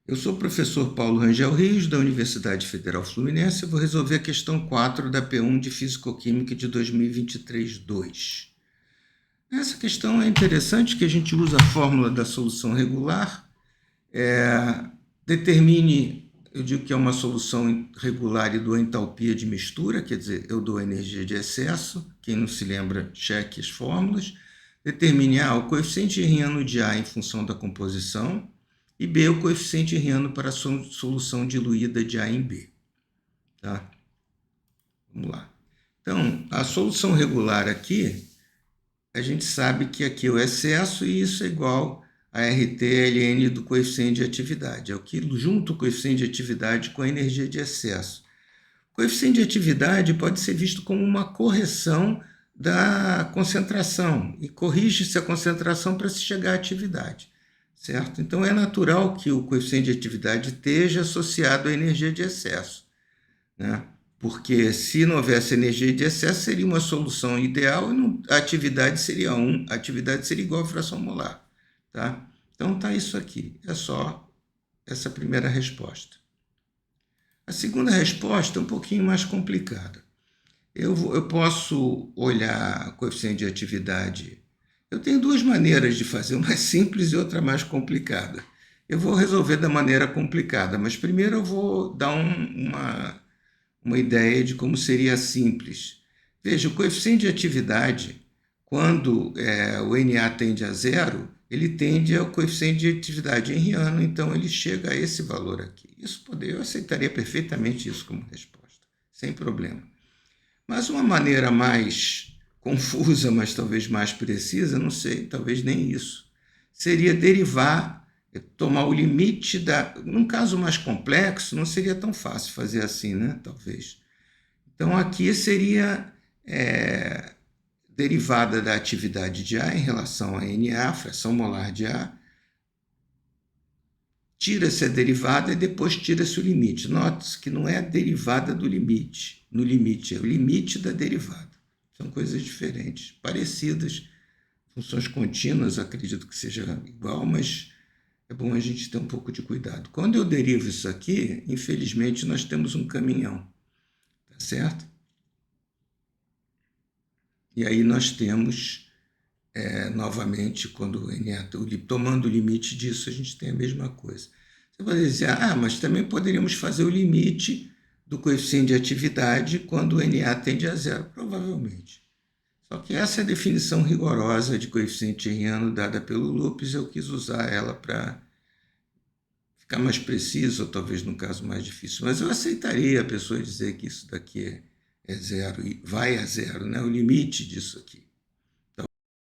Eu sou o professor Paulo Rangel Rios, da Universidade Federal Fluminense, e vou resolver a questão 4 da P1 de Físico-Química de 2023-2. Essa questão é interessante que a gente usa a fórmula da solução regular, determine, eu digo que é uma solução regular e dou entalpia de mistura, quer dizer, eu dou energia de excesso, quem não se lembra, cheque as fórmulas, determine o coeficiente herriano de A em função da composição, e B, o coeficiente herriano para a solução diluída de A em B. Tá? Vamos lá. Então, a solução regular aqui, a gente sabe que aqui é o excesso e isso é igual a RT-ln do coeficiente de atividade. É o que junta o coeficiente de atividade com a energia de excesso. O coeficiente de atividade pode ser visto como uma correção da concentração e corrige-se a concentração para se chegar à atividade. Certo? Então, é natural que o coeficiente de atividade esteja associado à energia de excesso, né? Porque se não houvesse energia de excesso, seria uma solução ideal e a atividade seria 1, a atividade seria igual à fração molar. Tá? Então, está isso aqui. É só essa primeira resposta. A segunda resposta é um pouquinho mais complicada. Eu posso olhar coeficiente de atividade. Eu tenho duas maneiras de fazer, uma simples e outra mais complicada. Eu vou resolver da maneira complicada, mas primeiro eu vou dar uma ideia de como seria simples. Veja, o coeficiente de atividade, quando o Na tende a zero, ele tende ao coeficiente de atividade herriano, então ele chega a esse valor aqui. Eu aceitaria perfeitamente isso como resposta, sem problema. Mas uma maneira mais confusa, mas talvez mais precisa, não sei, talvez nem isso, seria derivar, tomar o limite da... Num caso mais complexo, não seria tão fácil fazer assim, né? Talvez. Então, aqui seria derivada da atividade de A em relação a Na, fração molar de A, tira-se a derivada e depois tira-se o limite. Note-se que não é a derivada do limite, no limite, é o limite da derivada. São coisas diferentes, parecidas. Funções contínuas, acredito que seja igual, mas é bom a gente ter um pouco de cuidado. Quando eu derivo isso aqui, infelizmente, nós temos um caminhão, tá certo? E aí nós temos, novamente, quando tomando o limite disso, a gente tem a mesma coisa. Você pode dizer, mas também poderíamos fazer o limite do coeficiente de atividade quando o Na tende a zero, provavelmente. Só que essa é a definição rigorosa de coeficiente herriano dada pelo Lopes, eu quis usar ela para ficar mais preciso, ou talvez no caso mais difícil. Mas eu aceitaria a pessoa dizer que isso daqui é zero, e vai a zero, né? O limite disso aqui.